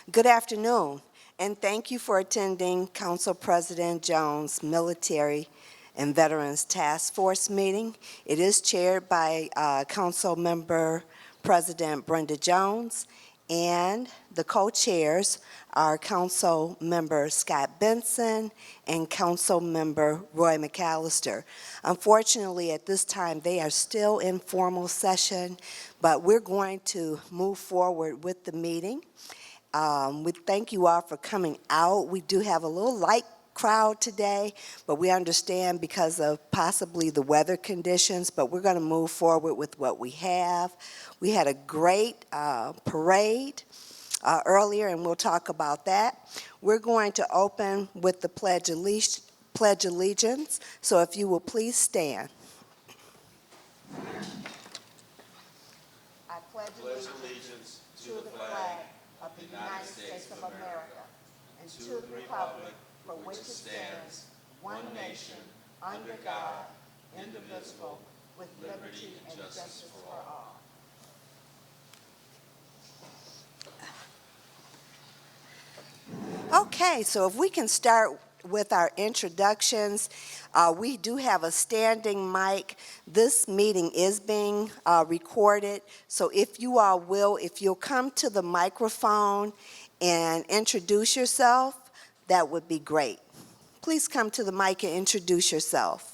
Good afternoon, and thank you for attending Council President Jones' Military and Veterans Task Force meeting. It is chaired by Council Member President Brenda Jones, and the co-chairs are Council Member Scott Benson and Council Member Roy McAllister. Unfortunately, at this time, they are still in formal session, but we're going to move forward with the meeting. We thank you all for coming out. We do have a little light crowd today, but we understand because of possibly the weather conditions, but we're going to move forward with what we have. We had a great parade earlier, and we'll talk about that. We're going to open with the Pledge Allegiance, so if you will please stand. I pledge allegiance to the flag of the United States of America and to the republic for which it stands, one nation, under God, indivisible, with liberty and justice for all. Okay, so if we can start with our introductions. We do have a standing mic. This meeting is being recorded, so if you all will, if you'll come to the microphone and introduce yourself, that would be great. Please come to the mic and introduce yourself.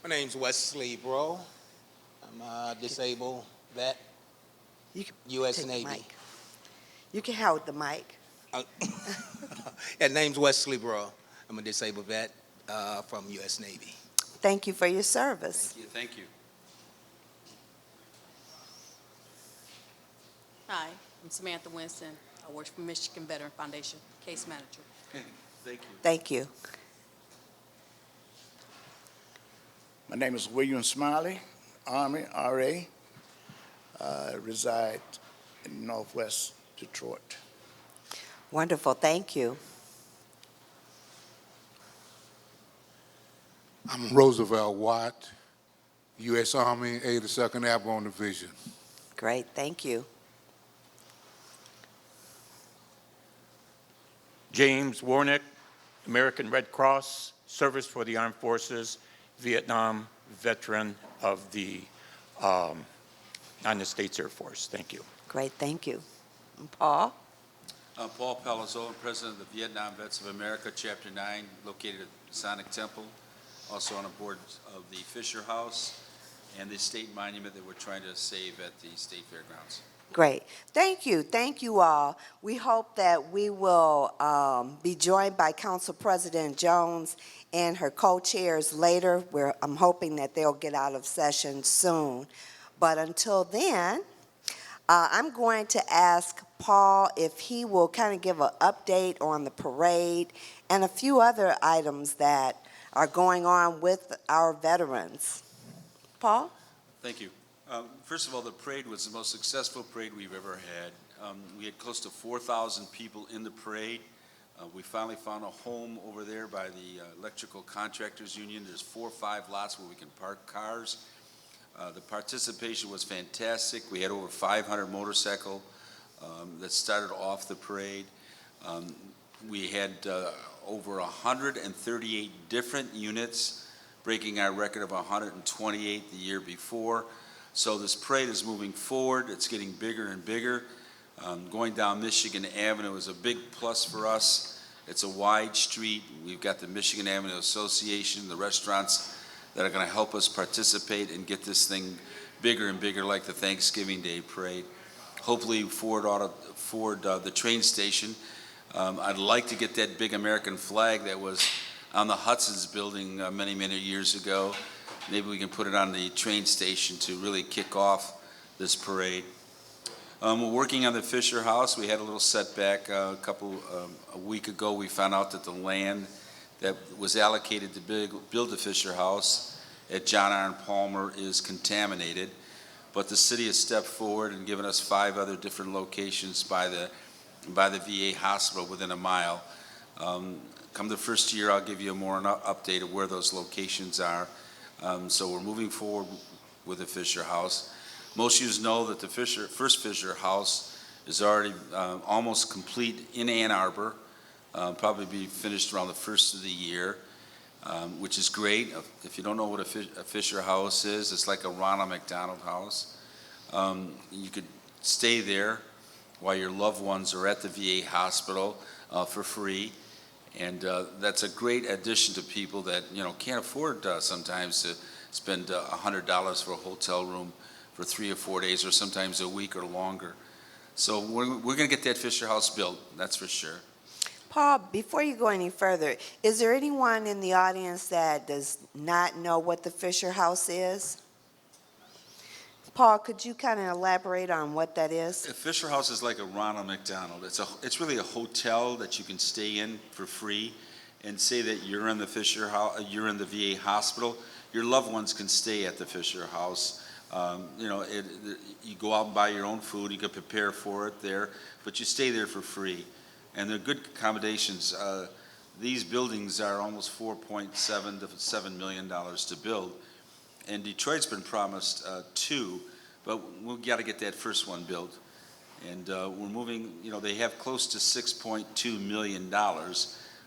My name's Wesley Bro. I'm a disabled vet, You can U.S. take the Navy. mic. You can hold the mic. Yeah, name's Wesley Bro. I'm a disabled vet from U.S. Navy. Thank you for your service. Thank you. Hi, I'm Samantha Winston. I work for Michigan Veteran Foundation, case manager. Thank you. Thank you. My name is William Smiley, Army, RA. Reside in Northwest Detroit. Wonderful, thank you. I'm Roosevelt Watt, U.S. Army, 82nd Airborne Division. Great, thank you. James Warnick, American Red Cross, Service for the Armed Forces, Vietnam veteran of the United States Air Force. Thank you. Great, thank you. And Paul? Paul Palazzolo, President of the Vietnam Vets of America, Chapter 9, located at Masonic Temple, also on the board of the Fisher House and the state monument that we're trying to save at the State Fairgrounds. Great. Thank you all. We hope that we will be joined by Council President Jones and her co-chairs later. I'm hoping that they'll get out of session soon. But until then, I'm going to ask Paul if he will kind of give an update on the parade and a few other items that are going on with our veterans. Paul? Thank you. First of all, the parade was the most successful parade we've ever had. We had close to 4,000 people in the parade. We finally found a home over there by the Electrical Contractors Union. There's 4 or 5 lots where we can park cars. The participation was fantastic. We had over 500 motorcycles that started off the parade. We had over 138 different units, breaking our record of 128 the year before. So this parade is moving forward. It's getting bigger and bigger. Going down Michigan Avenue is a big plus for us. It's a wide street. We've got the Michigan Avenue Association, the restaurants that are going to help us participate and get this thing bigger and bigger, like the Thanksgiving Day parade. Hopefully Ford the train station. I'd like to get that big American flag that was on the Hudson's building many years ago. Maybe we can put it on the train station to really kick off this parade. We're working on the Fisher House. We had a little setback a week ago. We found out that the land that was allocated to build the Fisher House at John R. Palmer is contaminated. But the city has stepped forward and given us 5 other different locations by the VA hospital within a mile. Come the first year, I'll give you a more update of where those locations are. So we're moving forward with the Fisher House. Most of you know that the first Fisher House is already almost complete in Ann Arbor, probably be finished around the first of the year, which is great. If you don't know what a Fisher House is, it's like a Ronald McDonald House. You could stay there while your loved ones are at the VA hospital for free. And that's a great addition to people that, can't afford sometimes to spend $100 for a hotel room for 3 or 4 days, or sometimes a week or longer. So we're going to get that Fisher House built, that's for sure. Paul, before you go any further, is there anyone in the audience that does not know what the Fisher House is? Paul, could you kind of elaborate on what that is? A Fisher House is like a Ronald McDonald. It's really a hotel that you can stay in for free, and say that you're in the Fisher House, you're in the VA hospital. Your loved ones can stay at the Fisher House. You go out and buy your own food. You can prepare for it there, but you stay there for free, and they're good accommodations. These buildings are almost $4.7 to $7 million to build. And Detroit's been promised 2, but we've got to get that first one built. And we're moving, they have close to $6.2 million.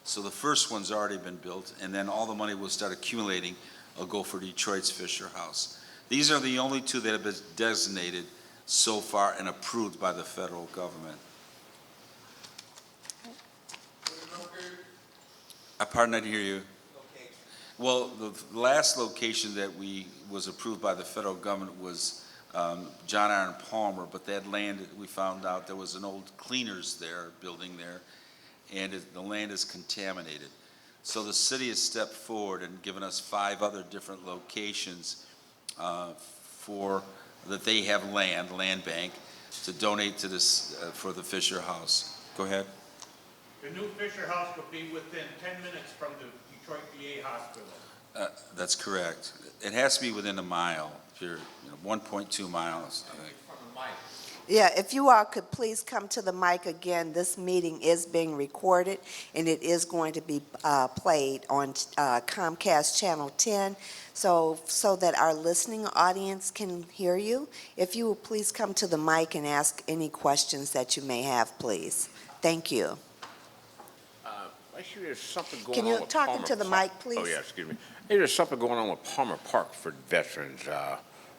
So the first one's already been built, and then all the money will start accumulating. Will go for Detroit's Fisher House. These are the only 2 that have been designated so far and approved by the federal government. Pardon, I didn't hear you. Well, the last location that was approved by the federal government was John R. and Palmer, but that land, we found out there was an old cleaners there, building there, and the land is contaminated. So the city has stepped forward and given us 5 other different locations that they have land bank, to donate to this for the Fisher House. Go ahead. The new Fisher House will be within 10 minutes from the Detroit VA hospital. That's correct. It has to be within a mile, 1.2 miles. I think. Yeah, if you all could please come to the mic again. This meeting is being recorded, and it is going to be played on Comcast Channel 10, so that our listening audience can hear you. If you will please come to the mic and ask any questions that you may have, please. Thank you. Actually, there's something going Can on you with talk Palmer into the Park. mic, please? Oh, yeah, excuse me. Hey, there's something going on with Palmer Park for veterans.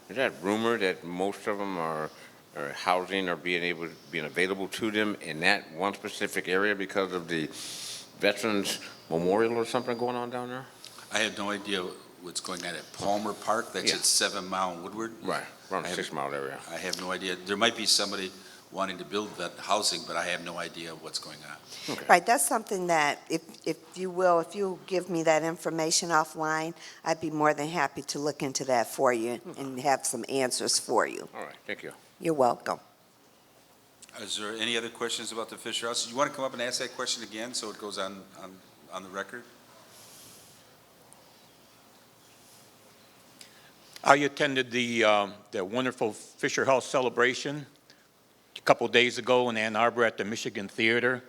Is that rumor that most of them are housing or being available to them in that one specific area because of the Veterans Memorial or something going on down there? I have no idea what's going on at Palmer Park. That's Yeah. at 7 Mile and Woodward. Right, around the 6 Mile area. I have no idea. There might be somebody wanting to build that housing, but I have no idea what's going on. Okay. Right, that's something that, if you give me that information offline, I'd be more than happy to look into that for you and have some answers for you. All right, thank you. You're welcome. Is there any other questions about the Fisher House? Do you want to come up and ask that question again so it goes on the record? I attended the wonderful Fisher House celebration a couple days ago in Ann Arbor at the Michigan Theater,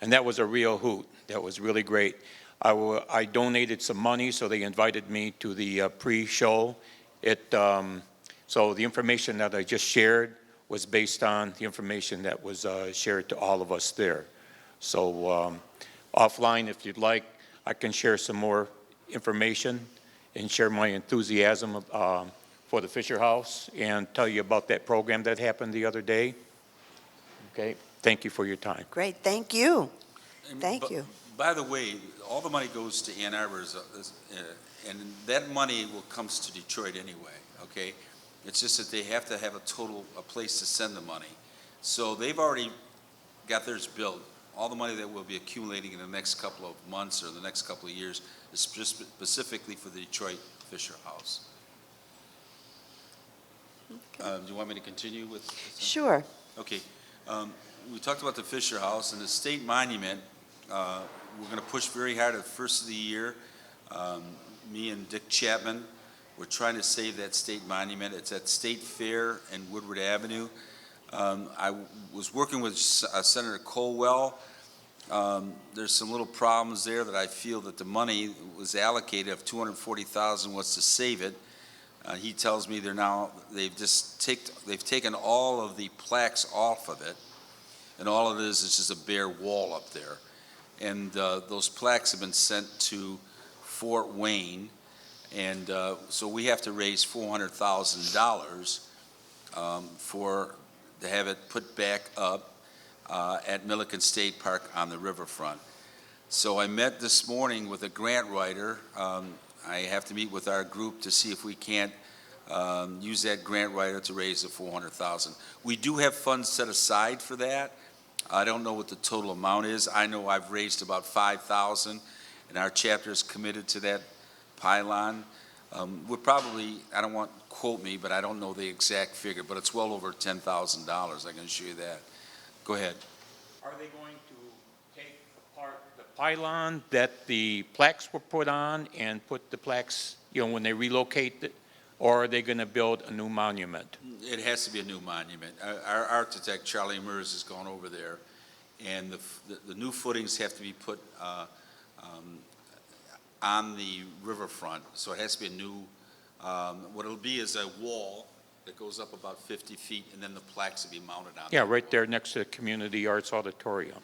and that was a real hoot. That was really great. I donated some money, so they invited me to the pre-show. So the information that I just shared was based on the information that was shared to all of us there. So offline, if you'd like, I can share some more information and share my enthusiasm for the Fisher House and tell you about that program that happened the other day. Okay, thank you for your time. Great, thank you. Thank But- you. By the way, all the money goes to Ann Arbor, and that money comes to Detroit anyway, okay? It's just that they have to have a place to send the money. So they've already got theirs built. All the money that will be accumulating in the next couple of months or the next couple of years is just specifically for the Detroit Fisher House. Do you want me to continue with? Sure. Okay. We talked about the Fisher House and the state monument. We're going to push very hard at the first of the year. Me and Dick Chapman, we're trying to save that state monument. It's at State Fair and Woodward Avenue. I was working with Senator Colwell. There's some little problems there that I feel that the money was allocated of $240,000 was to save it. He tells me they've taken all of the plaques off of it. and all it is just a bare wall up there. And those plaques have been sent to Fort Wayne, and so we have to raise $400,000 to have it put back up at Milliken State Park on the riverfront. So I met this morning with a grant writer. I have to meet with our group to see if we can't use that grant writer to raise the $400,000. We do have funds set aside for that. I don't know what the total amount is. I know I've raised about $5,000, and our chapter is committed to that pylon. We're probably, I don't want to quote me, but I don't know the exact figure, but it's well over $10,000. I can assure you that. Go ahead. Are they going to take apart the pylon that the plaques were put on and put the plaques, when they relocate it? Or are they going to build a new monument? It has to be a new monument. Our architect, Charlie Mers, has gone over there, and the new footings have to be put on the riverfront, so it has to be a new, what it'll be is a wall that goes up about 50 feet, and then the plaques will be mounted on. Yeah, right there next to the Community Arts Auditorium.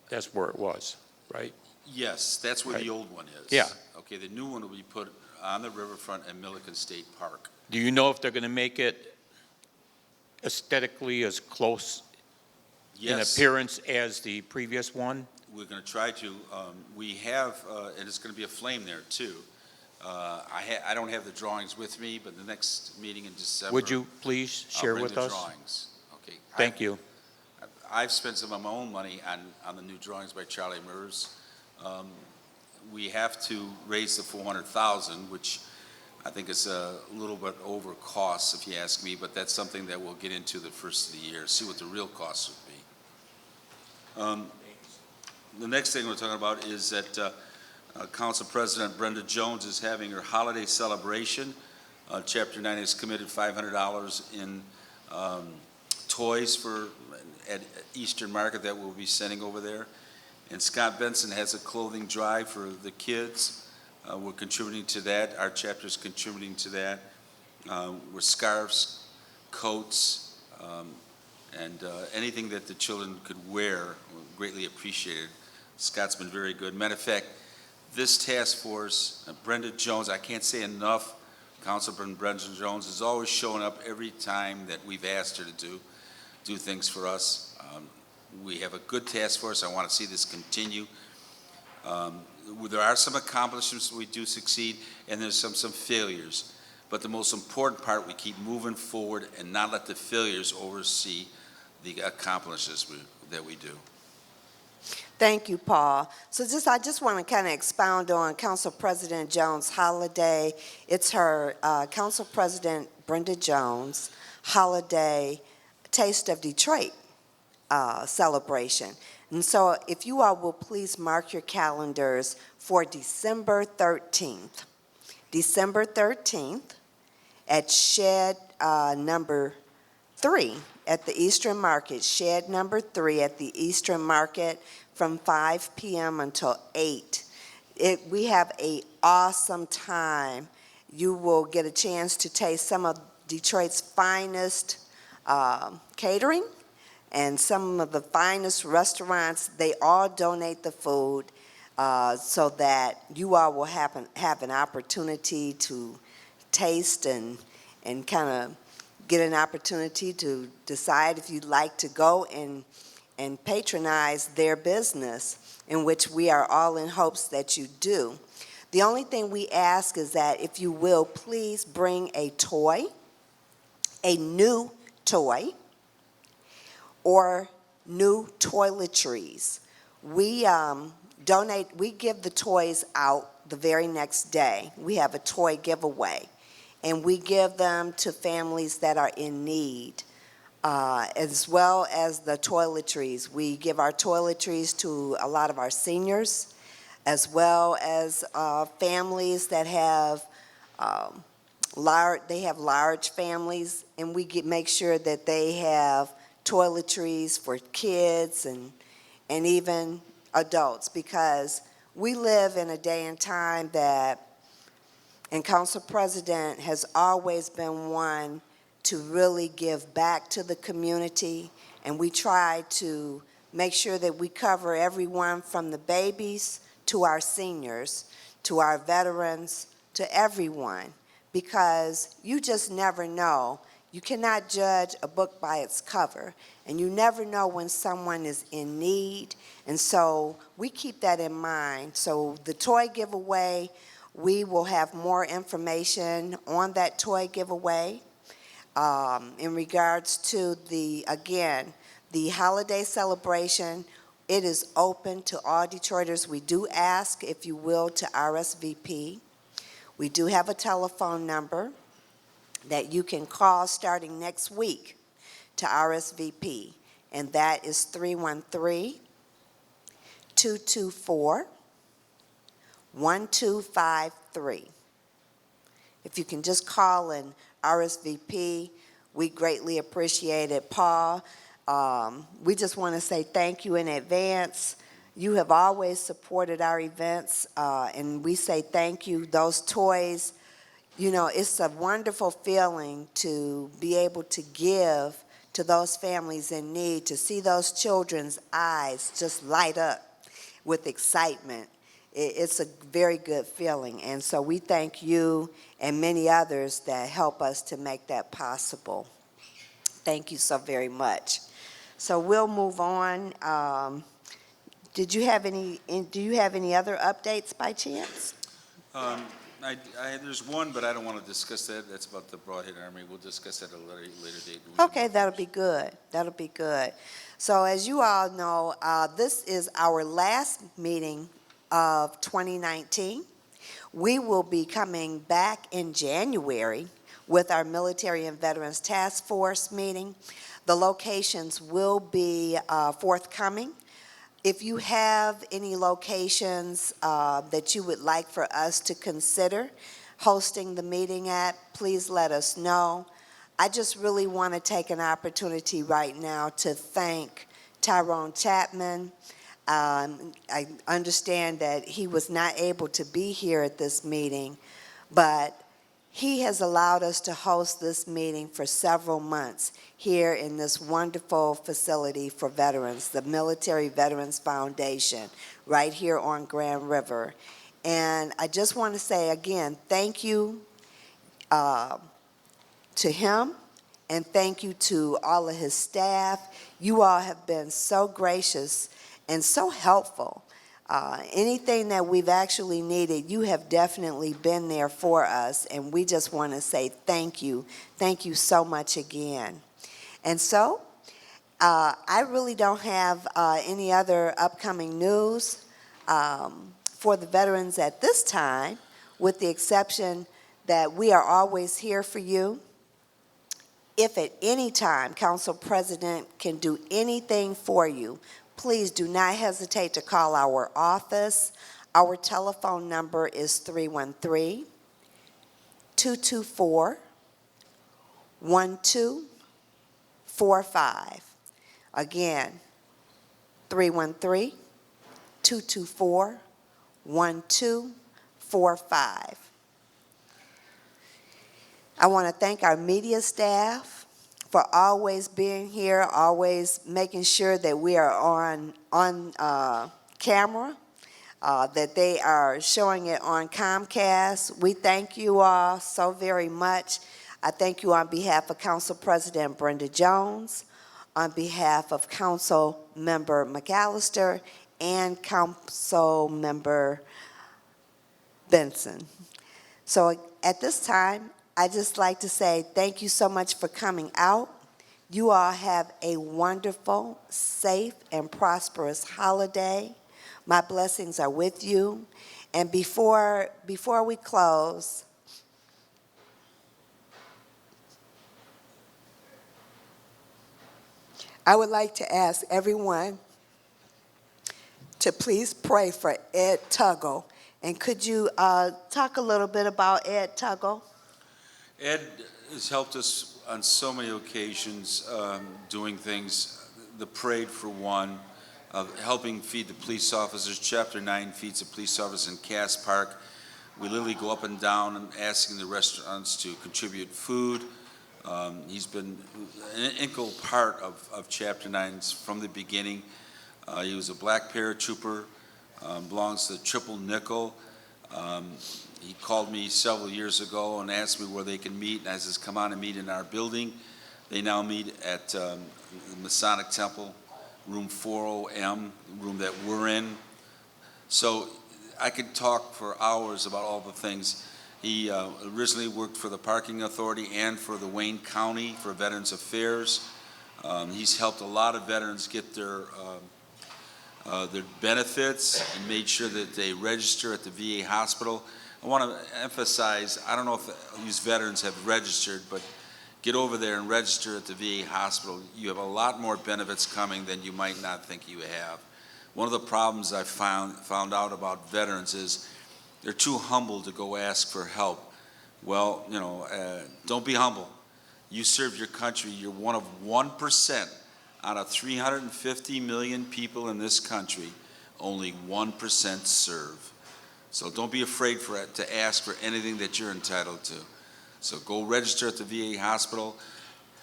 That's where it was, right? Yes, that's where Right. the old one is. Yeah. Okay, the new one will be put on the riverfront at Milliken State Park. Do you know if they're going to make it aesthetically as close in Yes. appearance as the previous one? We're going to try to. We have, and it's going to be a flame there too. I don't have the drawings with me, but the next meeting in December. Would you please I'll share bring with the us? drawings. Okay. Thank you. I've spent some of my own money on the new drawings by Charlie Mers. We have to raise the $400,000, which I think is a little bit over cost, if you ask me, but that's something that we'll get into the first of the year, see what the real costs would be. The next thing we're talking about is that Council President Brenda Jones is having her holiday celebration. Chapter 9 has committed $500 in toys at Eastern Market that we'll be sending over there. And Scott Benson has a clothing drive for the kids. We're contributing to that. Our chapter is contributing to that. With scarves, coats, and anything that the children could wear, greatly appreciated. Scott's been very good. Matter of fact, this task force, Brenda Jones, I can't say enough, Councilman Brenda Jones is always showing up every time that we've asked her to do things for us. We have a good task force. I want to see this continue. There are some accomplishments we do succeed, and there's some failures. But the most important part, we keep moving forward and not let the failures oversee the accomplishments that we do. Thank you, Paul. So I just want to kind of expound on Council President Jones' holiday. It's her Council President Brenda Jones holiday Taste of Detroit celebration. And so if you all will please mark your calendars for December 13th. December 13th at shed number 3 at the Eastern Market, shed number 3 at the Eastern Market from 5 p.m. until 8. We have an awesome time. You will get a chance to taste some of Detroit's finest catering and some of the finest restaurants. They all donate the food so that you all will have an opportunity to taste and kind of get an opportunity to decide if you'd like to go and patronize their business, in which we are all in hopes that you do. The only thing we ask is that if you will, please bring a toy, a new toy, or new toiletries. We give the toys out the very next day. We have a toy giveaway, and we give them to families that are in need, as well as the toiletries. We give our toiletries to a lot of our seniors, as well as families that have large families, and we make sure that they have toiletries for kids and even adults, because we live in a day and time and Council President has always been one to really give back to the community, and we try to make sure that we cover everyone from the babies to our seniors, to our veterans, to everyone, because you just never know. You cannot judge a book by its cover, and you never know when someone is in need, and so we keep that in mind. So the toy giveaway, we will have more information on that toy giveaway. In regards to the holiday celebration, it is open to all Detroiters. We do ask, if you will, to RSVP. We do have a telephone number that you can call starting next week to RSVP, and that is 313-224-1253. If you can just call and RSVP, we greatly appreciate it. Paul, we just want to say thank you in advance. You have always supported our events, and we say thank you. Those toys, you know, it's a wonderful feeling to be able to give to those families in need, to see those children's eyes just light up with excitement. It's a very good feeling, and so we thank you and many others that help us to make that possible. Thank you so very much. So we'll move on. Do you have any other updates by chance? There's one, but I don't want to discuss that. That's about the Broadhead Army. We'll discuss that at a later date. Okay, that'll be good. That'll be good. So as you all know, this is our last meeting of 2019. We will be coming back in January with our Military and Veterans Task Force meeting. The locations will be forthcoming. If you have any locations that you would like for us to consider hosting the meeting at, please let us know. I just really want to take an opportunity right now to thank Tyrone Chapman. I understand that he was not able to be here at this meeting, but he has allowed us to host this meeting for several months here in this wonderful facility for veterans, the Military Veterans Foundation, right here on Grand River. And I just want to say again, thank you to him, and thank you to all of his staff. You all have been so gracious and so helpful. Anything that we've actually needed, you have definitely been there for us, and we just want to say thank you. Thank you so much again. And so, I really don't have any other upcoming news for the veterans at this time, with the exception that we are always here for you. If at any time Council President can do anything for you, please do not hesitate to call our office. Our telephone number is 313-224-1245. Again, 313-224-1245. I want to thank our media staff for always being here, always making sure that we are on camera, that they are showing it on Comcast. We thank you all so very much. I thank you on behalf of Council President Brenda Jones, on behalf of Council Member McAllister, and Council Member Benson. So at this time, I'd just like to say thank you so much for coming out. You all have a wonderful, safe, and prosperous holiday. My blessings are with you. And before we close, I would like to ask everyone to please pray for Ed Tuggle. And could you talk a little bit about Ed Tuggle? Ed has helped us on so many occasions, doing things, the parade for one, helping feed the police officers. Chapter 9 feeds the police officers in Cass Park. We literally go up and down and asking the restaurants to contribute food. He's been an integral part of Chapter 9 from the beginning. He was a black paratrooper, belongs to Triple Nickel. He called me several years ago and asked me where they can meet, and I says, come on and meet in our building. They now meet at the Masonic Temple, room 40M, room that we're in. So I could talk for hours about all the things. He originally worked for the Parking Authority and for the Wayne County for Veterans Affairs. He's helped a lot of veterans get their benefits and made sure that they register at the VA hospital. I want to emphasize, I don't know if these veterans have registered, but get over there and register at the VA hospital. You have a lot more benefits coming than you might not think you have. One of the problems I found out about veterans is they're too humble to go ask for help. Well, don't be humble. You serve your country. You're one of 1% out of 350 million people in this country. Only 1% serve. So don't be afraid to ask for anything that you're entitled to. So go register at the VA hospital.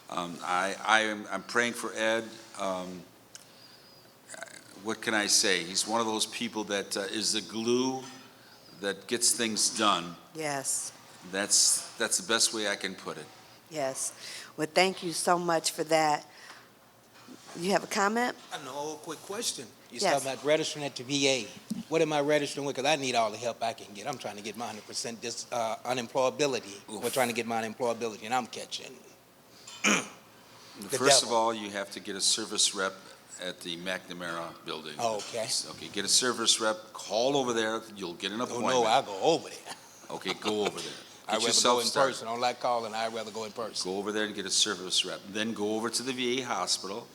I'm praying for Ed. What can I say? He's one of those people that is the glue that gets things done. Yes, That's the best way I can put it. yes. Well, thank you so much for that. You have a comment? I know, quick question. You Yes. talking about registering at the VA. What am I registering with? Because I need all the help I can get. I'm trying to get my 100% unemployability. We're trying to get my unemployability, and I'm catching. First of devil. all, you have to get a service rep at the McNamara building. Oh, okay. Okay, get a service rep, call over there, you'll get an Oh, appointment. no, I'll go over there. Okay, go over there. I'd Get rather yourself go in started. person. I don't like calling. I'd rather go in person. Go over there and get a service rep. Then go over to the VA hospital.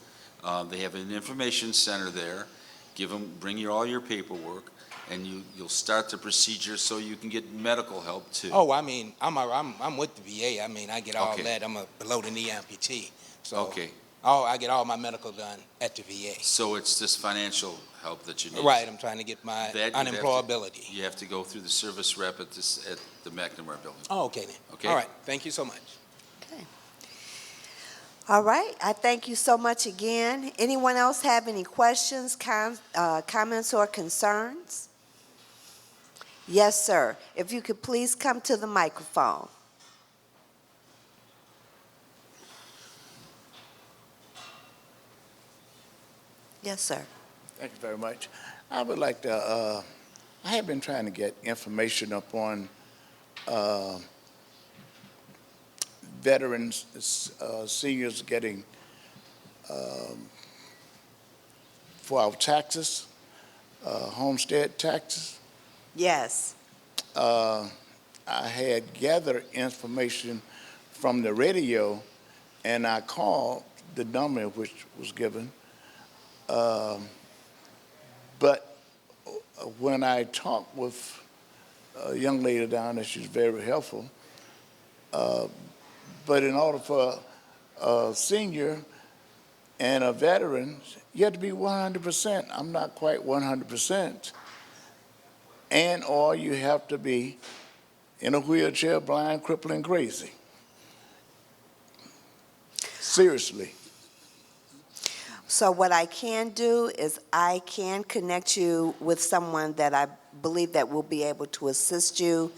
They have an information center there. Bring all your paperwork, and you'll start the procedure so you can get medical help too. Oh, I mean, I'm with the VA. I mean, I get all Okay. that. I'm a below-the-knee amputee. So Okay, I get all my medical done at the VA. so it's this financial help that you need. Right, I'm trying to get my That you have to- unemployability. You have to go through the service rep at the McNamara building. Oh, okay then. Okay. All right, thank you so much. All right, I thank you so much again. Anyone else have any questions, comments, or concerns? Yes, sir. If you could please come to the microphone. Yes, sir. Thank you very much. I would like to, I have been trying to get information upon veterans, seniors getting, for our taxes, homestead taxes. Yes. I had gathered information from the radio, and I called the number which was given. But when I talked with a young lady down there, she's very helpful. But in order for a senior and a veteran, you have to be 100%. I'm not quite 100%. And or you have to be in a wheelchair, blind, crippled, and crazy. Seriously. So what I can do is I can connect you with someone that I believe that will be able to assist you.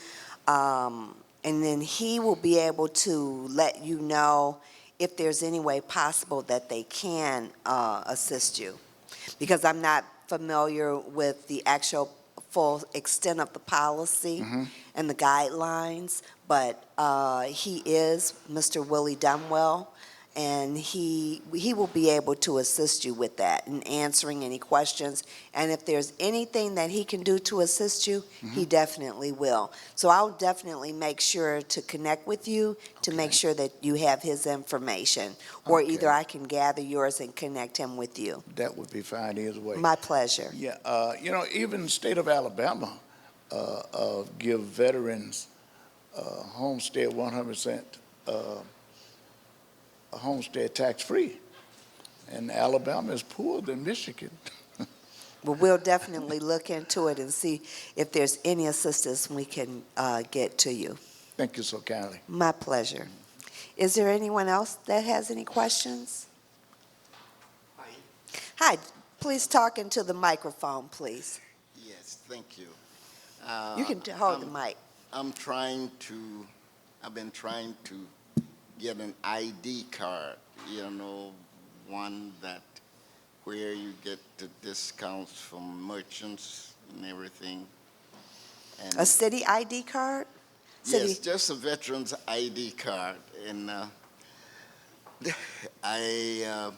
And then he will be able to let you know if there's any way possible that they can assist you. Because I'm not familiar with the actual full extent of the policy and the guidelines, but he is Mr. Willie Dunwell, and he will be able to assist you with that and answering any questions. And if there's anything that he can do to assist you, he definitely will. So I'll definitely make sure to connect with you to make sure that you have his information, or Okay. either I can gather yours and connect him with you. That would be fine either way. My pleasure. Yeah, even the state of Alabama give veterans homestead 100% homestead tax-free. And Alabama is poorer than Michigan. Well, we'll definitely look into it and see if there's any assistance we can get to you. Thank you so kindly. My pleasure. Is there anyone else that has any questions? Hi, please talk into the microphone, please. Yes, thank you. You can hold the mic. I've been trying to get an ID card, one that where you get the discounts from merchants and everything. And A city ID card? yes, City, just a veteran's ID card. And I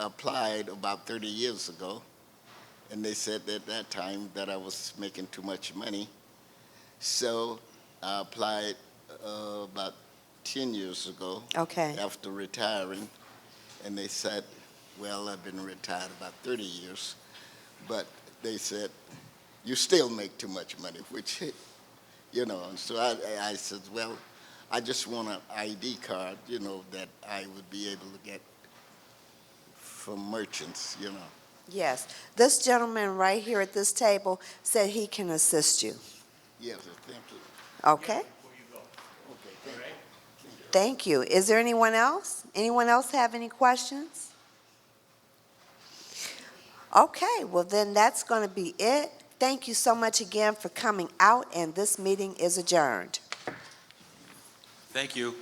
applied about 30 years ago, and they said at that time that I was making too much money. So I applied about 10 years ago okay. after retiring, and they said, well, I've been retired about 30 years, but they said, you still make too much money, which, and so I said, well, I just want an ID card, that I would be able to get from merchants, Yes. This gentleman right here at this table said he can assist you. Yes, thank you. Okay? Thank you. Is there anyone else? Anyone else have any questions? Okay, well then that's going to be it. Thank you so much again for coming out, and this meeting is adjourned. Thank you.